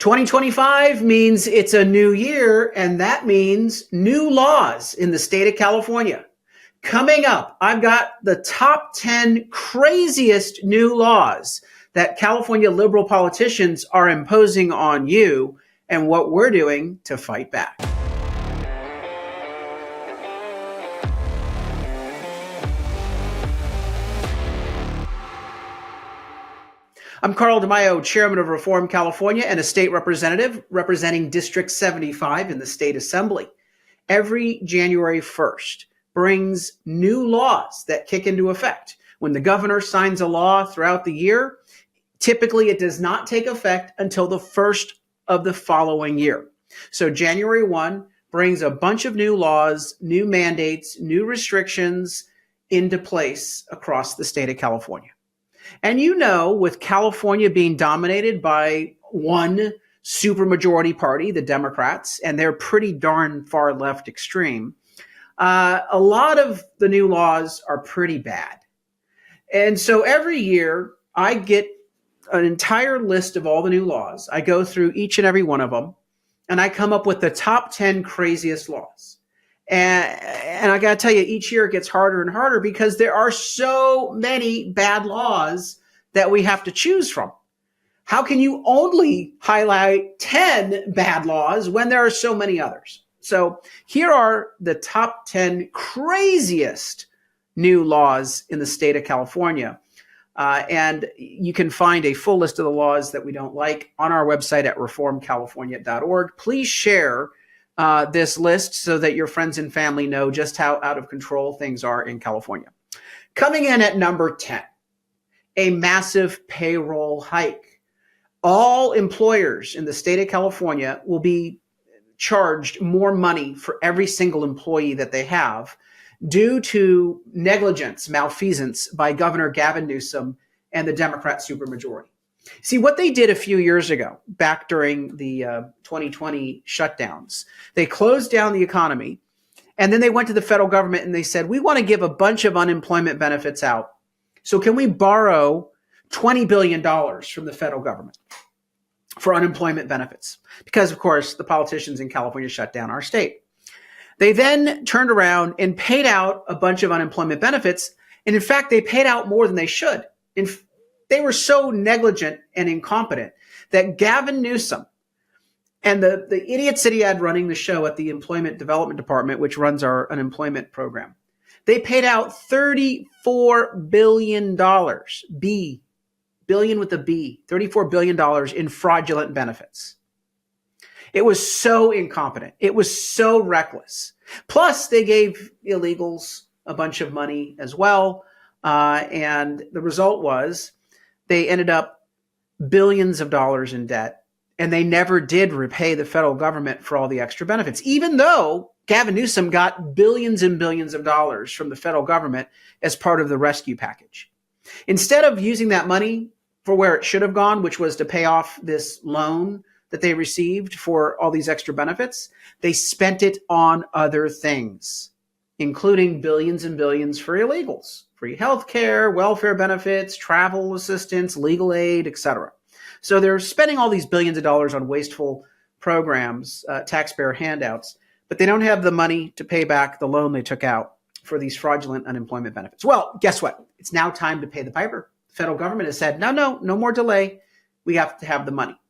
2025 means it's a new year, and that means new laws in the state of California. Coming up, I've got the top 10 craziest new laws that California liberal politicians are imposing on you and what we're doing to fight back. I'm Carl DeMaio, chairman of Reform California and a state representative representing District 75 in the state assembly. Every January 1st brings new laws that kick into effect. When the governor signs a law throughout the year, typically it does not take effect until the first of the following year. So January 1 brings a bunch of new laws, new mandates, new restrictions into place across the state of California. And you know, with California being dominated by one supermajority party, the Democrats, and they're pretty darn far left extreme, a lot of the new laws are pretty bad. And so every year I get an entire list of all the new laws. I go through each and every one of them, and I come up with the top 10 craziest laws. And I got to tell you, each year it gets harder and harder because there are so many bad laws that we have to choose from. How can you only highlight 10 bad laws when there are so many others? So here are the top 10 craziest new laws in the state of California. And you can find a full list of the laws that we don't like on our website at reformcalifornia.org. Please share this list so that your friends and family know just how out of control things are in California. Coming in at number 10, a massive payroll hike. All employers in the state of California will be charged more money for every single employee that they have due to negligence, malfeasance by Governor Gavin Newsom and the Democrat supermajority. See, what they did a few years ago, back during the 2020 shutdowns, they closed down the economy, and then they went to the federal government and they said, we want to give a bunch of unemployment benefits out. So can we borrow $20 billion from the federal government for unemployment benefits? Because, of course, the politicians in California shut down our state. They then turned around and paid out a bunch of unemployment benefits. And in fact, they paid out more than they should. They were so negligent and incompetent that Gavin Newsom and the idiots that he had running the show at the Employment Development Department, which runs our unemployment program, they paid out $34 billion, billion with a B, $34 billion in fraudulent benefits. It was so incompetent. It was so reckless. Plus, they gave illegals a bunch of money as well. And the result was they ended up billions of dollars in debt, and they never did repay the federal government for all the extra benefits, even though Gavin Newsom got billions and billions of dollars from the federal government as part of the rescue package. Instead of using that money for where it should have gone, which was to pay off this loan that they received for all these extra benefits, they spent it on other things, including billions and billions for illegals. Free health care, welfare benefits, travel assistance, legal aid, etc. So they're spending all these billions of dollars on wasteful programs, taxpayer handouts, but they don't have the money to pay back the loan they took out for these fraudulent unemployment benefits. Well, guess what? It's now time to pay the piper. The federal government has said, no more delay. We have to have the money.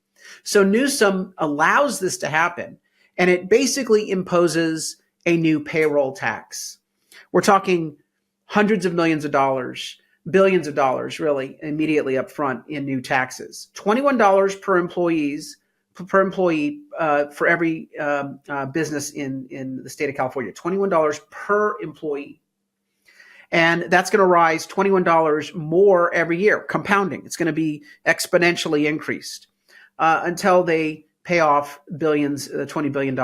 So Newsom allows this to happen, and it basically imposes a new payroll tax. We're talking hundreds of millions of dollars, billions of dollars, really, immediately up front in new taxes. $21 per employee for every business in the state of California. $21 per employee. And that's going to rise $21 more every year, compounding. It's going to be exponentially increased until they pay off billions, the $20 billion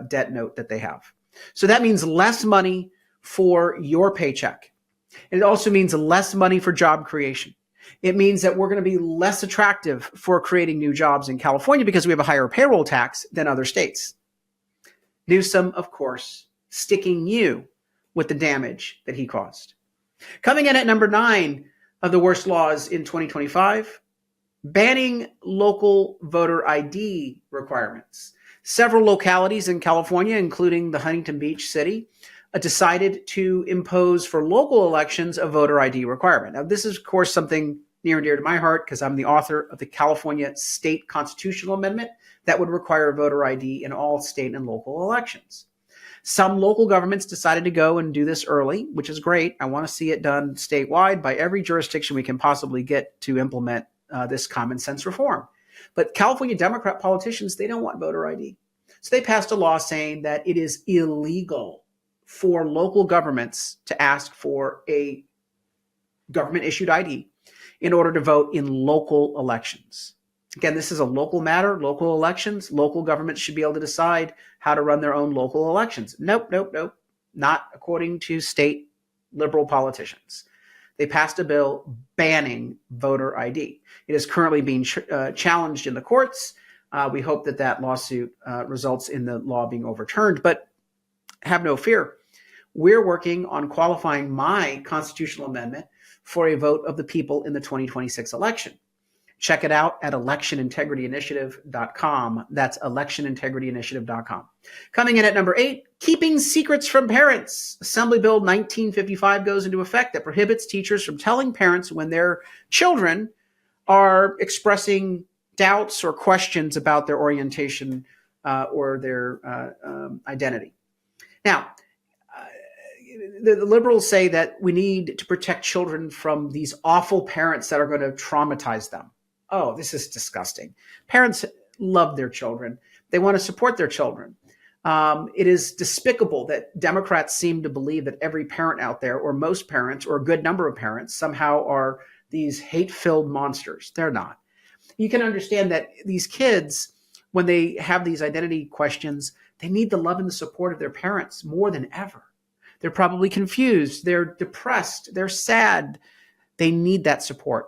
debt note that they have. So that means less money for your paycheck. It also means less money for job creation. It means that we're going to be less attractive for creating new jobs in California because we have a higher payroll tax than other states. Newsom, of course, sticking you with the damage that he caused. Coming in at number 9 of the worst laws in 2025, banning local voter ID requirements. Several localities in California, including the Huntington Beach city, decided to impose for local elections a voter ID requirement. Now, this is, of course, something near and dear to my heart because I'm the author of the California State Constitutional Amendment that would require voter ID in all state and local elections. Some local governments decided to go and do this early, which is great. I want to see it done statewide by every jurisdiction we can possibly get to implement this common sense reform. But California Democrat politicians, they don't want voter ID. So they passed a law saying that it is illegal for local governments to ask for a government-issued ID in order to vote in local elections. Again, this is a local matter, local elections. Local governments should be able to decide how to run their own local elections. Nope. Not according to state liberal politicians. They passed a bill banning voter ID. It is currently being challenged in the courts. We hope that that lawsuit results in the law being overturned, but have no fear. We're working on qualifying my constitutional amendment for a vote of the people in the 2026 election. Check it out at electionintegrityinitiative.com. That's electionintegrityinitiative.com. Coming in at number 8, keeping secrets from parents. Assembly Bill 1955 goes into effect that prohibits teachers from telling parents when their children are expressing doubts or questions about their orientation or their identity. Now, the liberals say that we need to protect children from these awful parents that are going to traumatize them. Oh, this is disgusting. Parents love their children. They want to support their children. It is despicable that Democrats seem to believe that every parent out there, or most parents, or a good number of parents, somehow are these hate-filled monsters. They're not. You can understand that these kids, when they have these identity questions, they need the love and the support of their parents more than ever. They're probably confused. They're depressed. They're sad. They need that support.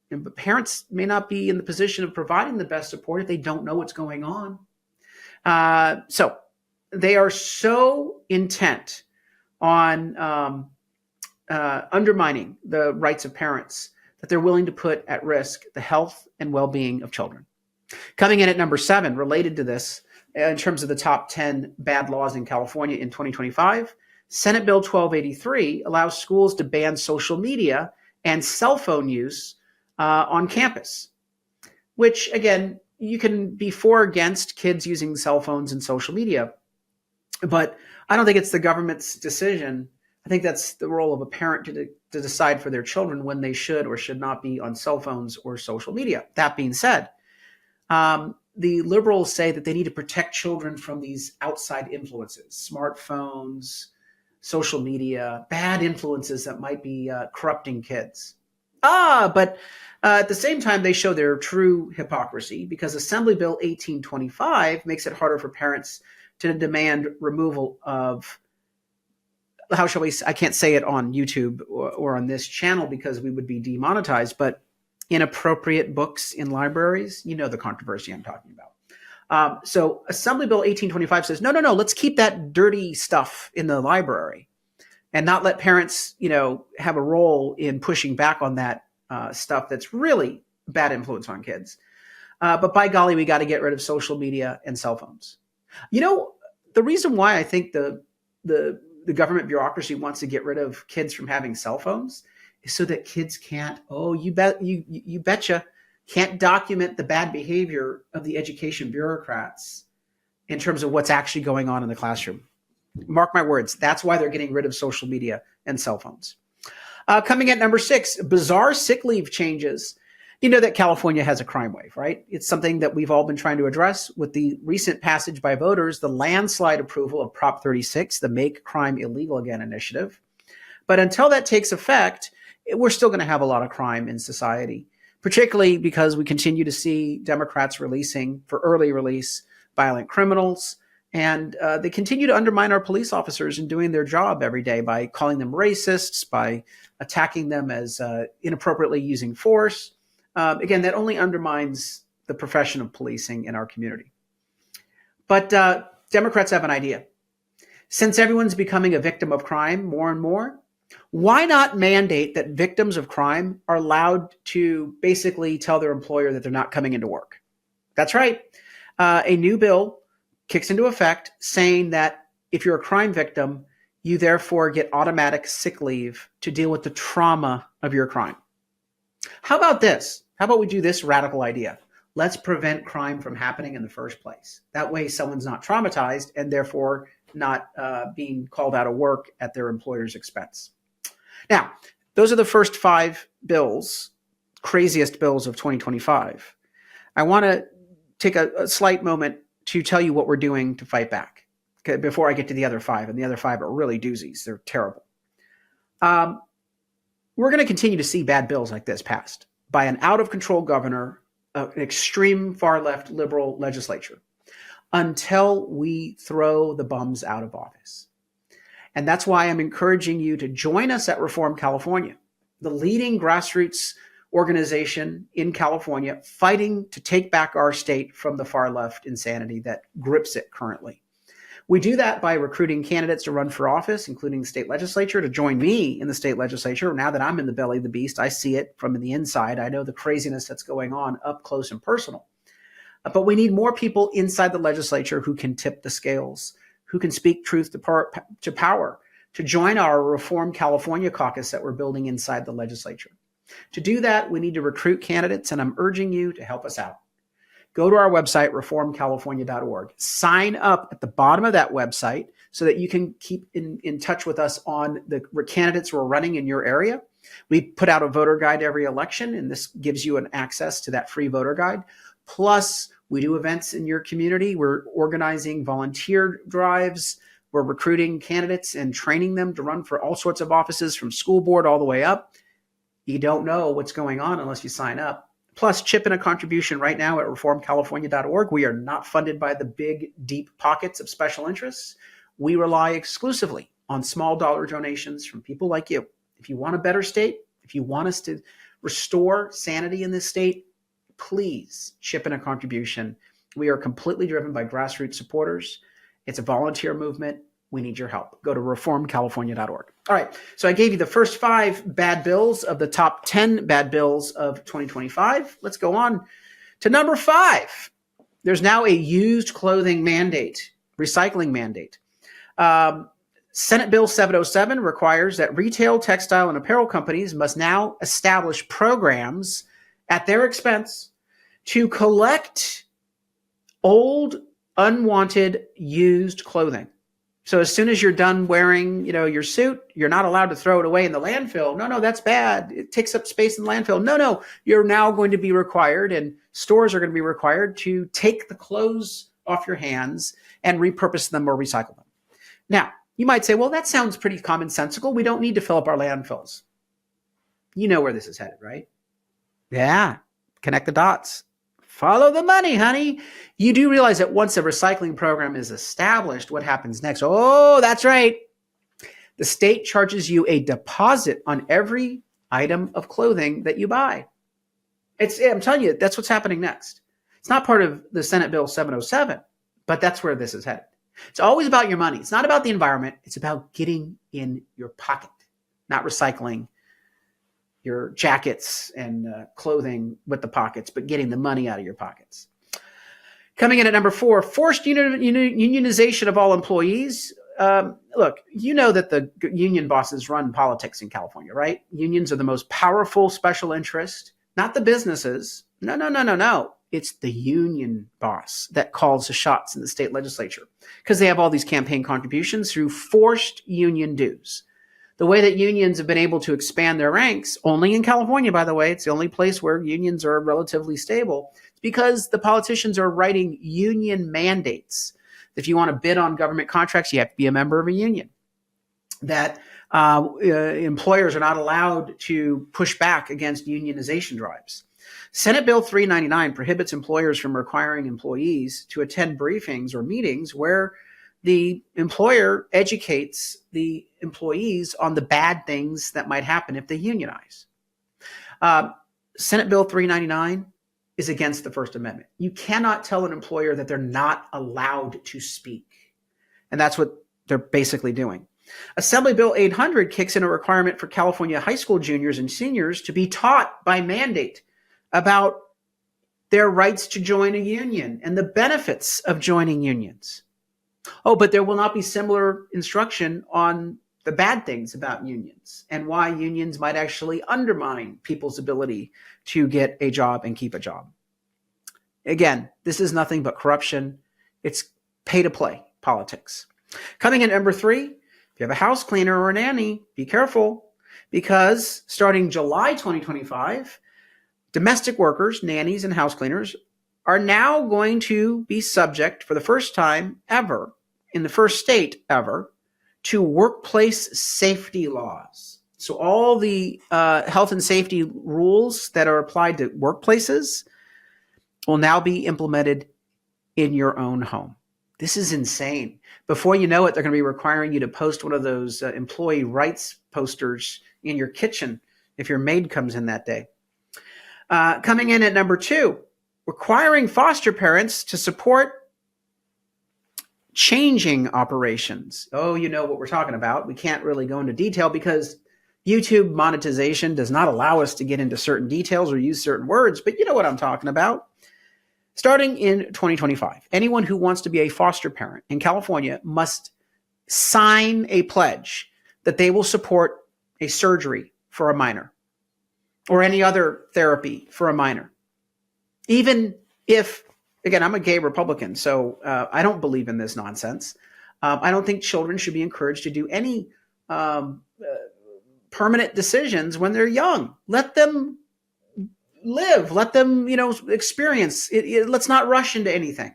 But parents may not be in the position of providing the best support if they don't know what's going on. So they are so intent on undermining the rights of parents that they're willing to put at risk the health and well-being of children. Coming in at number 7, related to this, in terms of the top 10 bad laws in California in 2025, Senate Bill 1283 allows schools to ban social media and cell phone use on campus, which, again, you can be for or against kids using cell phones and social media, but I don't think it's the government's decision. I think that's the role of a parent to decide for their children when they should or should not be on cell phones or social media. That being said, the liberals say that they need to protect children from these outside influences, smartphones, social media, bad influences that might be corrupting kids. But at the same time, they show their true hypocrisy because Assembly Bill 1825 makes it harder for parents to demand removal of, how shall we say, I can't say it on YouTube or on this channel because we would be demonetized, but inappropriate books in libraries. You know the controversy I'm talking about. So Assembly Bill 1825 says, no, let's keep that dirty stuff in the library and not let parents, have a role in pushing back on that stuff that's really bad influence on kids. But by golly, we got to get rid of social media and cell phones. The reason why I think the government bureaucracy wants to get rid of kids from having cell phones is so that kids can't, you betcha, can't document the bad behavior of the education bureaucrats in terms of what's actually going on in the classroom. Mark my words, that's why they're getting rid of social media and cell phones. Coming at number 6, bizarre sick leave changes. You know that California has a crime wave, right? It's something that we've all been trying to address with the recent passage by voters, the landslide approval of Prop 36, the Make Crime Illegal Again initiative. But until that takes effect, we're still going to have a lot of crime in society, particularly because we continue to see Democrats releasing, for early release, violent criminals. And they continue to undermine our police officers in doing their job every day by calling them racists, by attacking them as inappropriately using force. Again, that only undermines the profession of policing in our community. But Democrats have an idea. Since everyone's becoming a victim of crime more and more, Why not mandate that victims of crime are allowed to basically tell their employer that they're not coming into work? That's right. A new bill kicks into effect saying that if you're a crime victim, you therefore get automatic sick leave to deal with the trauma of your crime. How about this? How about we do this radical idea? Let's prevent crime from happening in the first place. That way someone's not traumatized and therefore not being called out of work at their employer's expense. Now, those are the first 5 bills, craziest bills of 2025. I want to take a slight moment to tell you what we're doing to fight back before I get to the other 5. And the other 5 are really doozies. They're terrible. We're going to continue to see bad bills like this passed by an out-of-control governor, an extreme far-left liberal legislature, until we throw the bums out of office. And that's why I'm encouraging you to join us at Reform California, the leading grassroots organization in California fighting to take back our state from the far left insanity that grips it currently. We do that by recruiting candidates to run for office, including the state legislature, to join me in the state legislature. Now that I'm in the belly of the beast, I see it from the inside. I know the craziness that's going on up close and personal. But we need more people inside the legislature who can tip the scales, who can speak truth to power, to join our Reform California caucus that we're building inside the legislature. To do that, we need to recruit candidates, and I'm urging you to help us out. Go to our website, reformcalifornia.org. Sign up at the bottom of that website so that you can keep in touch with us on the candidates we're running in your area. We put out a voter guide every election, and this gives you an access to that free voter guide. Plus, we do events in your community. We're organizing volunteer drives. We're recruiting candidates and training them to run for all sorts of offices from school board all the way up. You don't know what's going on unless you sign up. Plus, chip in a contribution right now at reformcalifornia.org. We are not funded by the big, deep pockets of special interests. We rely exclusively on small dollar donations from people like you. If you want a better state, if you want us to restore sanity in this state, please chip in a contribution. We are completely driven by grassroots supporters. It's a volunteer movement. We need your help. Go to reformcalifornia.org. All right. So I gave you the first 5 bad bills of the top 10 bad bills of 2025. Let's go on to number 5. There's now a used clothing mandate, recycling mandate. Senate Bill 707 requires that retail, textile, and apparel companies must now establish programs at their expense to collect old, unwanted, used clothing. So as soon as you're done wearing, your suit, you're not allowed to throw it away in the landfill. No, that's bad. It takes up space in the landfill. No, you're now going to be required, and stores are going to be required to take the clothes off your hands and repurpose them or recycle them. Now, you might say, well, that sounds pretty commonsensical. We don't need to fill up our landfills. You know where this is headed, right? Yeah, connect the dots. Follow the money, honey. You do realize that once a recycling program is established, what happens next? Oh, that's right. The state charges you a deposit on every item of clothing that you buy. I'm telling you, that's what's happening next. It's not part of the Senate Bill 707, but that's where this is headed. It's always about your money. It's not about the environment. It's about getting in your pocket, not recycling your jackets and clothing with the pockets, but getting the money out of your pockets. Coming in at number 4, forced unionization of all employees. Look, you know that the union bosses run politics in California, right? Unions are the most powerful special interest, not the businesses. No. It's the union boss that calls the shots in the state legislature because they have all these campaign contributions through forced union dues. The way that unions have been able to expand their ranks, only in California, by the way, it's the only place where unions are relatively stable, it's because the politicians are writing union mandates. If you want to bid on government contracts, you have to be a member of a union. That employers are not allowed to push back against unionization drives. Senate Bill 399 prohibits employers from requiring employees to attend briefings or meetings where the employer educates the employees on the bad things that might happen if they unionize. Senate Bill 399 is against the First Amendment. You cannot tell an employer that they're not allowed to speak. And that's what they're basically doing. Assembly Bill 800 kicks in a requirement for California high school juniors and seniors to be taught by mandate about their rights to join a union and the benefits of joining unions. Oh, but there will not be similar instruction on the bad things about unions and why unions might actually undermine people's ability to get a job and keep a job. Again, this is nothing but corruption. It's pay-to-play politics. Coming in number 3, if you have a house cleaner or a nanny, be careful, because starting July 2025, domestic workers, nannies, and house cleaners are now going to be subject for the first time ever, in the first state ever, to workplace safety laws. So all the health and safety rules that are applied to workplaces will now be implemented in your own home. This is insane. Before you know it, they're going to be requiring you to post one of those employee rights posters in your kitchen if your maid comes in that day. Coming in at number 2, requiring foster parents to support changing operations. Oh, you know what we're talking about. We can't really go into detail because YouTube monetization does not allow us to get into certain details or use certain words, but you know what I'm talking about. Starting in 2025, anyone who wants to be a foster parent in California must sign a pledge that they will support a surgery for a minor or any other therapy for a minor. Even if, again, I'm a gay Republican, so I don't believe in this nonsense. I don't think children should be encouraged to do any permanent decisions when they're young. Let them live. Let them, experience. Let's not rush into anything.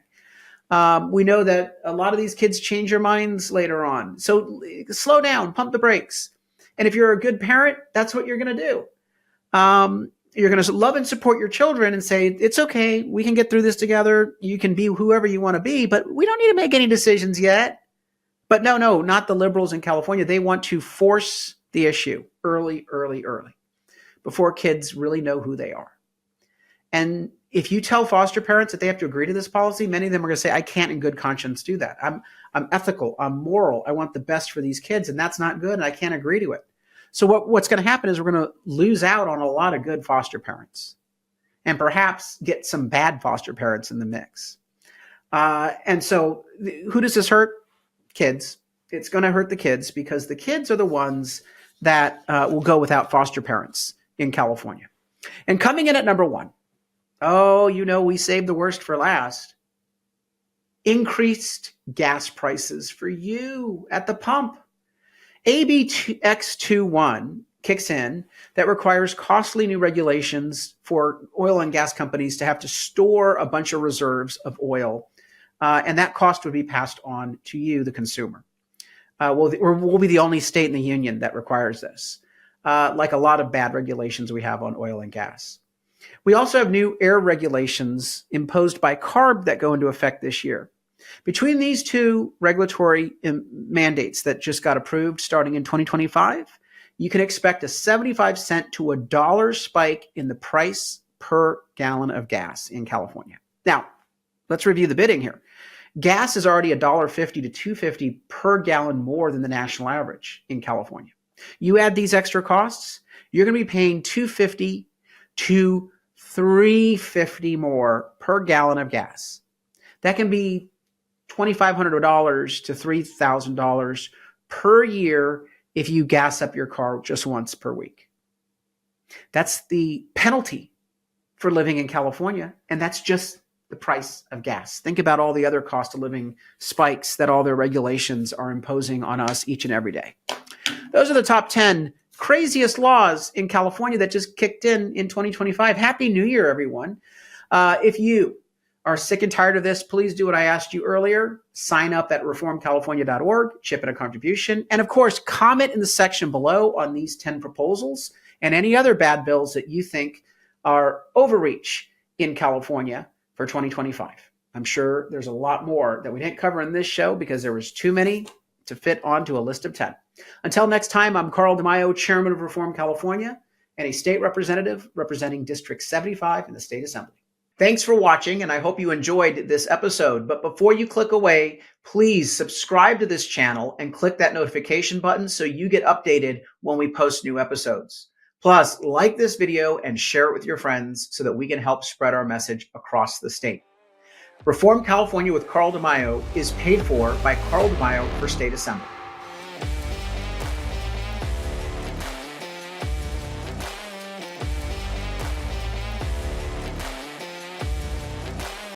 We know that a lot of these kids change their minds later on. So slow down, pump the brakes. And if you're a good parent, that's what you're going to do. You're going to love and support your children and say, it's okay, we can get through this together. You can be whoever you want to be, but we don't need to make any decisions yet. But no, not the liberals in California. They want to force the issue early, before kids really know who they are. And if you tell foster parents that they have to agree to this policy, many of them are going to say, I can't in good conscience do that. I'm ethical, I'm moral, I want the best for these kids, and that's not good, and I can't agree to it. So what's going to happen is we're going to lose out on a lot of good foster parents and perhaps get some bad foster parents in the mix. And so who does this hurt? Kids. It's going to hurt the kids because the kids are the ones that will go without foster parents in California. And coming in at number 1, we saved the worst for last. Increased gas prices for you at the pump. AB X21 kicks in that requires costly new regulations for oil and gas companies to have to store a bunch of reserves of oil, and that cost would be passed on to you, the consumer. We'll be the only state in the union that requires this, like a lot of bad regulations we have on oil and gas. We also have new air regulations imposed by CARB that go into effect this year. Between these two regulatory mandates that just got approved starting in 2025, you can expect a 75 cent to $1 spike in the price per gallon of gas in California. Now, let's review the bidding here. Gas is already $1.50 to $2.50 per gallon more than the national average in California. You add these extra costs, you're going to be paying $2.50 to $3.50 more per gallon of gas. That can be $2,500 to $3,000 per year if you gas up your car just once per week. That's the penalty for living in California, and that's just the price of gas. Think about all the other cost of living spikes that all their regulations are imposing on us each and every day. Those are the top 10 craziest laws in California that just kicked in 2025. Happy New Year, everyone. If you are sick and tired of this, please do what I asked you earlier. Sign up at reformcalifornia.org, chip in a contribution, and of course, comment in the section below on these 10 proposals and any other bad bills that you think are overreach in California for 2025. I'm sure there's a lot more that we didn't cover in this show because there was too many to fit onto a list of 10. Until next time, I'm Carl DeMaio, Chairman of Reform California and a state representative representing District 75 in the State Assembly. Thanks for watching, and I hope you enjoyed this episode. But before you click away, please subscribe to this channel and click that notification button so you get updated when we post new episodes. Plus, like this video and share it with your friends so that we can help spread our message across the state. Reform California with Carl DeMaio is paid for by Carl DeMaio for State Assembly.